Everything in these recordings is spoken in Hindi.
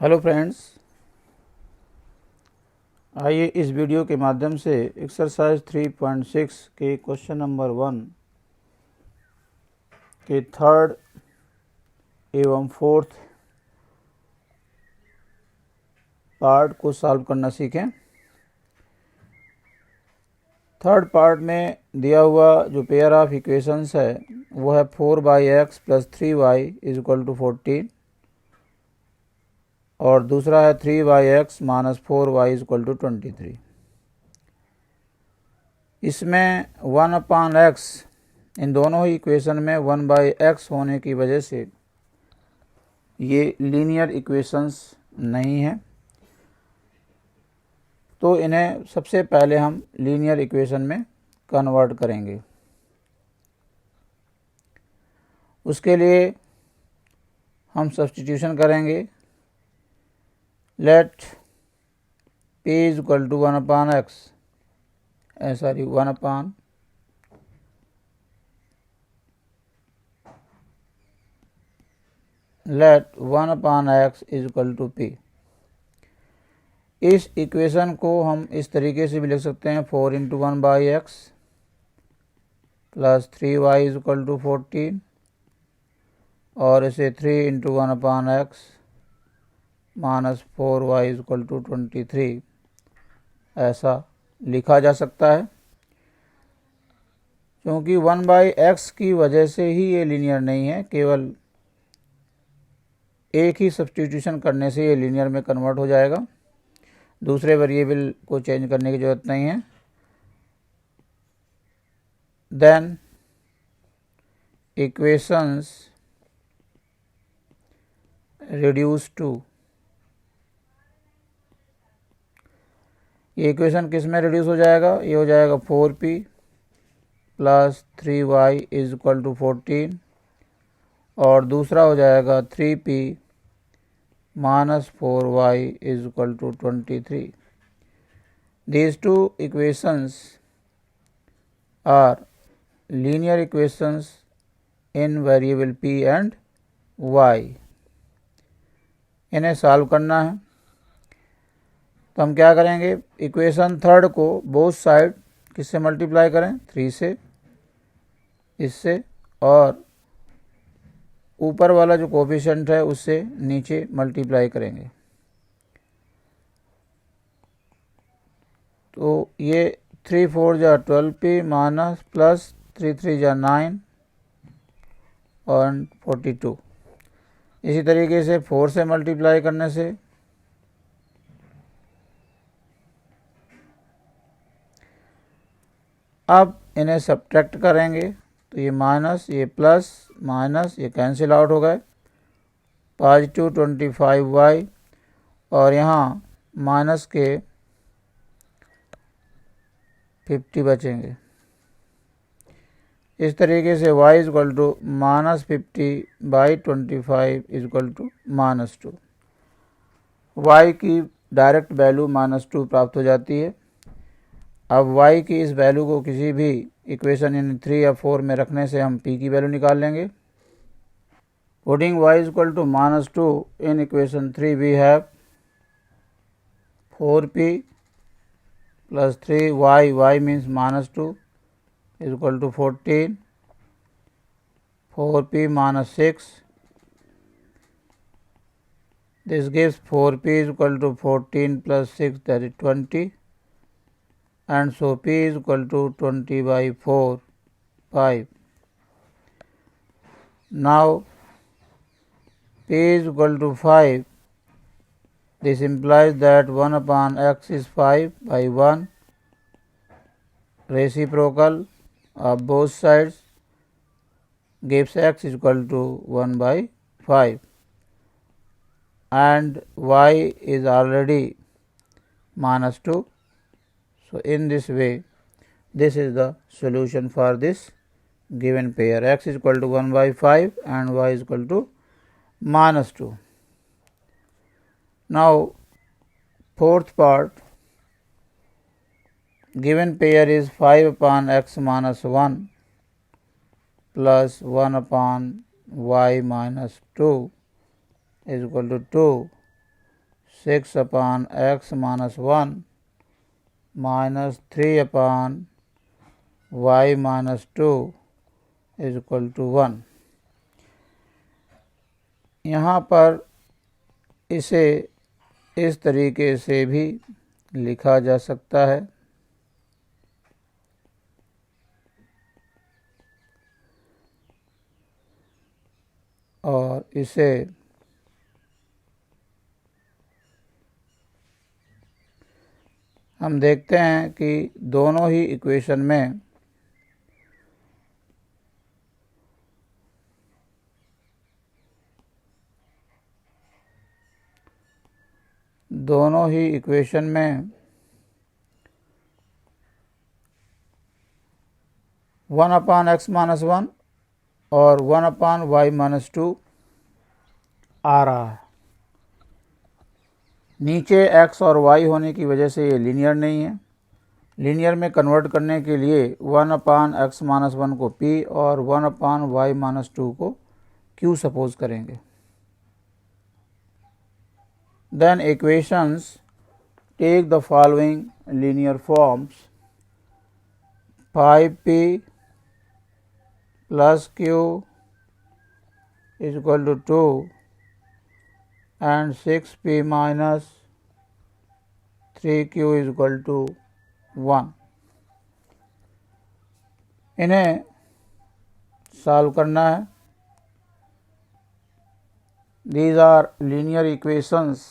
हेलो फ्रेंड्स, आइए इस वीडियो के माध्यम से एक्सरसाइज 3.6 के क्वेश्चन नंबर 1 के थर्ड एवं फोर्थ पार्ट को सॉल्व करना सीखें। थर्ड पार्ट में दिया हुआ जो पेयर ऑफ इक्वेशंस है वो है 4x plus 3y is equal to 14 और दूसरा है 3yx minus 4y is equal to 23। इसमें 1/x इन दोनों ही इक्वेशन में 1/x होने की वजह से ये लीनियर इक्वेशंस नहीं है, तो इन्हें सबसे पहले हम लीनियर इक्वेशन में कन्वर्ट करेंगे। उसके लिए हम सब्स्टिट्यूशन करेंगे। Let p is equal to 1/x sorry 1 let 1/x is equal to p। इस इक्वेशन को हम इस तरीके से भी लिख सकते हैं 4 into 1/x plus 3y is equal to 14 और इसे 3 into 1/x minus 4y is equal to 23 ऐसा लिखा जा सकता है। क्योंकि 1/x की वजह से ही ये लीनियर नहीं है, केवल एक ही सब्स्टिट्यूशन करने से ये लीनियर में कन्वर्ट हो जाएगा। दूसरे वेरिएबल को चेंज करने की ज़रूरत नहीं है। देन इक्वेशंस रिड्यूस टू, ये इक्वेशन किस में रिड्यूस हो जाएगा? ये हो जाएगा 4p plus 3y is equal to 14 और दूसरा हो जाएगा 3p minus 4y is equal to 23। These two equations are linear equations in variable p and y। इन्हें सॉल्व करना है तो हम क्या करेंगे? इक्वेशन थर्ड को बोथ साइड किससे मल्टीप्लाई करें? 3 से, इससे, और ऊपर वाला जो कोफिशिएंट है उससे नीचे मल्टीप्लाई करेंगे। तो ये 3 4 जा 12p माइनस प्लस 3 3 जा 9 और 42। इसी तरीके से 4 से मल्टीप्लाई करने से अब इन्हें सब्ट्रैक्ट करेंगे तो ये माइनस, ये प्लस, माइनस, ये कैंसिल आउट हो गए। पॉजिटिव 25y और यहाँ माइनस के 50 बचेंगे। इस तरीके से y is equal to minus 50/25 is equal to -2। y की डायरेक्ट वैल्यू -2 प्राप्त हो जाती है। अब y की इस वैल्यू को किसी भी इक्वेशन यानी 3 या 4 में रखने से हम p की वैल्यू निकाल लेंगे। Putting y is equal to -2 in equation 3 we have 4p plus 3y, y means -2 is equal to 14, 4p minus 6, this gives 4p is equal to 14 plus 6, that is 20, and so p is equal to 20/4, 5. Now p is equal to 5, this implies that 1/x is 5/1, reciprocal of both sides gives x is equal to 1/5 and y is already -2. So in this way, this is the solution for this given pair. X is equal to 1/5 and y is equal to -2. Now fourth part, given pair is 5/x minus 1 plus 1/y minus 2 is equal to 2 6 upon x minus 1 minus 3 upon y minus 2 is equal to 1। यहाँ पर इसे इस तरीके से भी लिखा जा सकता है। और इसे हम देखते हैं कि दोनों ही इक्वेशन में वन अपान एक्स माइनस 1 और 1 अपान वाई माइनस 2 आ रहा है। नीचे x और y होने की वजह से ये लीनियर नहीं है। लीनियर में कन्वर्ट करने के लिए 1 अपान एक्स माइनस 1 को p और 1 अपान वाई माइनस 2 को q सपोज करेंगे। Then equations take the following linear forms 5p plus q is equal to 2 and 6p minus 3q is equal to 1। इन्हें सॉल्व करना है। These are linear equations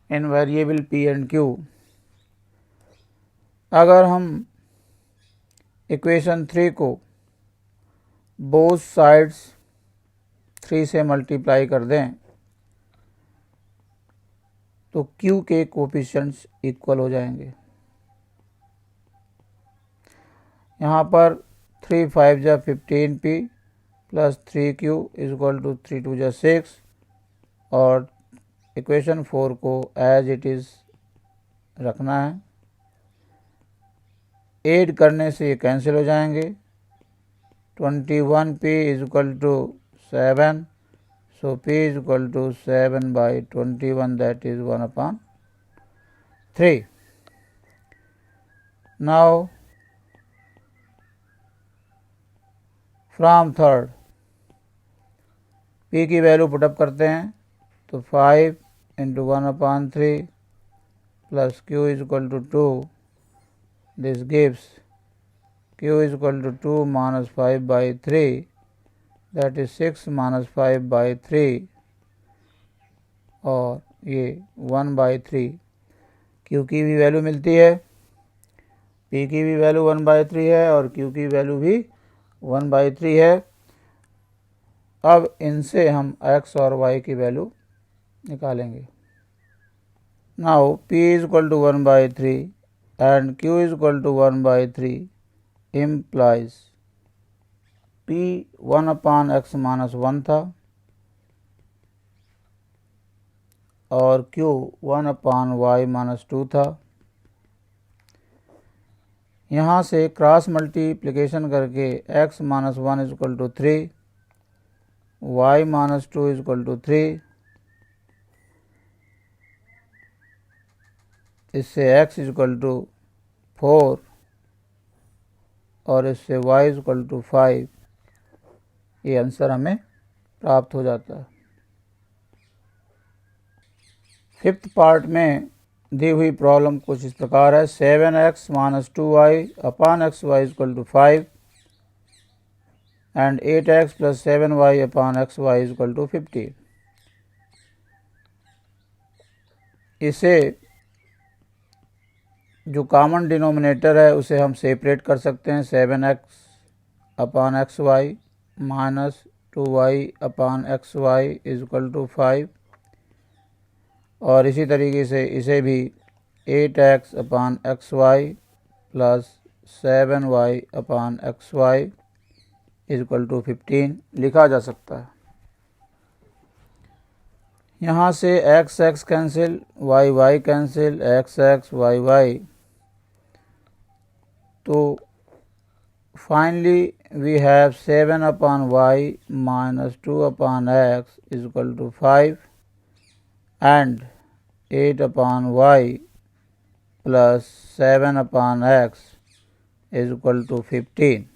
in variable p and q। अगर हम इक्वेशन 3 को बोथ साइड्स 3 से मल्टीप्लाई कर दें तो q के कोफिशिएंट्स इक्वल हो जाएंगे। यहाँ पर 3 5 जा 15p plus 3q is equal to 3 2 जा 6 और इक्वेशन 4 को एज इट इज़ रखना है। ऐड करने से ये कैंसिल हो जाएंगे। 21p is equal to 7। So p is equal to 7 by 21, that is 1 upon 3. Now from third p की वैल्यू पुटअप करते हैं तो 5 into 1 upon 3 plus q is equal to 2. This gives q is equal to 2 minus 5 by 3, that is 6 minus 5 by 3 और ये 1 by 3। q की भी वैल्यू मिलती है, p की भी वैल्यू 1 by 3 है और q की वैल्यू भी 1 by 3 है। अब इनसे हम x और y की वैल्यू निकालेंगे। Now p is equal to 1 by 3 and q is equal to 1 by 3 implies p 1 upon x minus 1 था और q 1 अपान y माइनस 2 था। यहाँ से क्रॉस मल्टीप्लिकेशन करके x minus 1 is equal to 3, y minus 2 is equal to 3, इससे x इज इक्वल टू 4 और इससे y इज इक्वल टू 5। ये आंसर हमें प्राप्त हो जाता है। फिफ्थ पार्ट में दी हुई प्रॉब्लम कुछ इस प्रकार है। 7x minus 2y upon x y is equal to 5 and 8x plus 7y upon x y is equal to 50। इसे जो कॉमन डिनोमिनेटर है उसे हम सेपरेट कर सकते हैं। 7x upon x y minus 2y upon x y is equal to 5 और इसी तरीके से इसे भी 8x upon x y plus 7y upon x y is equal to 15 लिखा जा सकता है। यहाँ से x x cancel, y y cancel, x x y y, तो finally we have 7 upon y minus 2 upon x is equal to 5 and 8/y plus 7/x is equal to 15,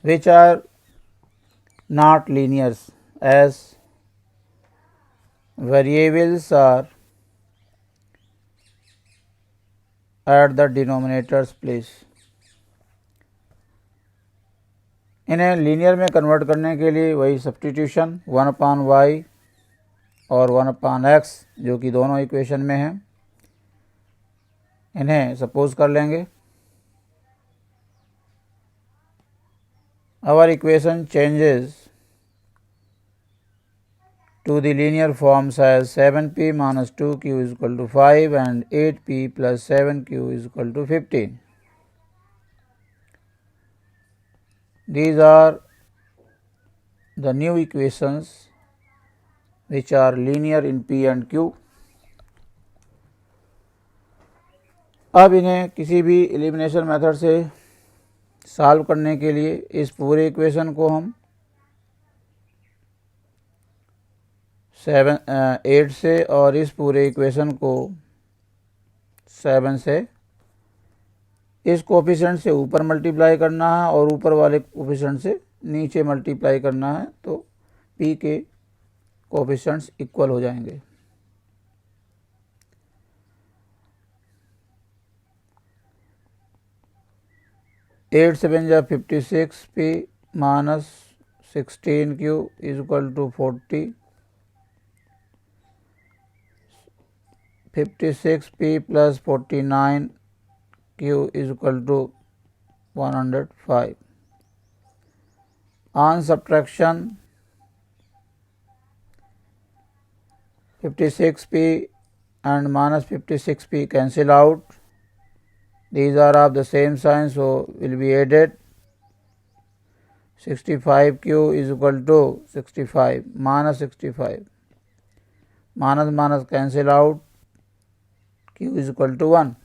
which are not linears as variables are at the denominator's place. इन्हें लीनियर में कन्वर्ट करने के लिए वही सब्स्टिट्यूशन 1/y और 1/x जो कि दोनों इक्वेशन में हैं, इन्हें सपोज कर लेंगे. Our equation changes to the linear forms as 7p minus 2q is equal to 5 and 8p plus 7q is equal to 15. These are the new equations which are linear in p and q. अब इन्हें किसी भी एलिमिनेशन मेथड से सॉल्व करने के लिए इस पूरे इक्वेशन को हम 8 से और इस पूरे इक्वेशन को 7 से इस कोफिशिएंट से ऊपर मल्टीप्लाई करना है और ऊपर वाले कोफिशिएंट से नीचे मल्टीप्लाई करना है, तो p के कोफिशिएंट्स इक्वल हो जाएंगे. एट 7 जा 56p minus 16q is equal to 40. 56p plus 49q is equal to 105. On subtraction, 56p and minus 56p cancel out. These are of the same sign, so will be added. 65q is equal to 65 minus 65. Minus minus cancel out. Q is equal to 1.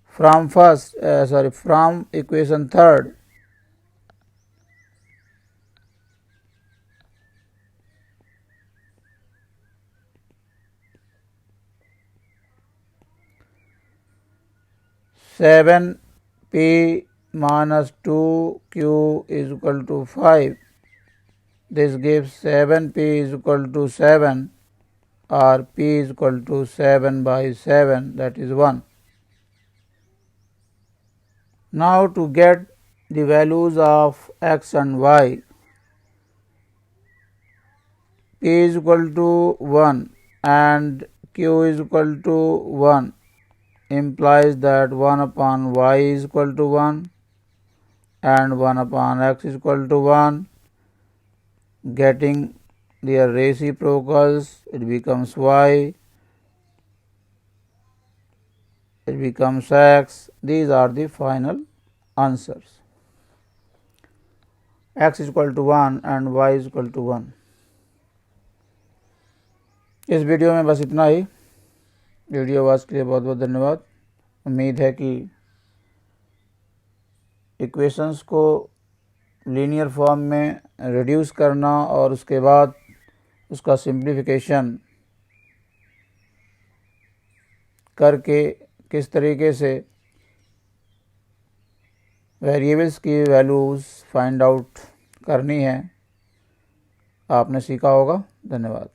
From equation third, seven p minus 2q is equal to 5. This gives 7p is equal to 7 or p is equal to 7 by 7, that is 1. Now to get the values of x and y, p is equal to 1 and q is equal to 1 implies that 1/y is equal to 1 and 1/x is equal to 1. Getting their reciprocals, it becomes y, it becomes x. These are the final answers. X is equal to 1 and y is equal to 1. इस वीडियो में बस इतना ही. वीडियो वॉच के लिए बहुत बहुत धन्यवाद. उम्मीद है कि इक्वेशंस को लीनियर फॉर्म में रिड्यूस करना और उसके बाद उसका सिंप्लीफिकेशन करके किस तरीके से वेरिएबल्स की वैल्यूज़ फाइंड आउट करनी है आपने सीखा होगा. धन्यवाद.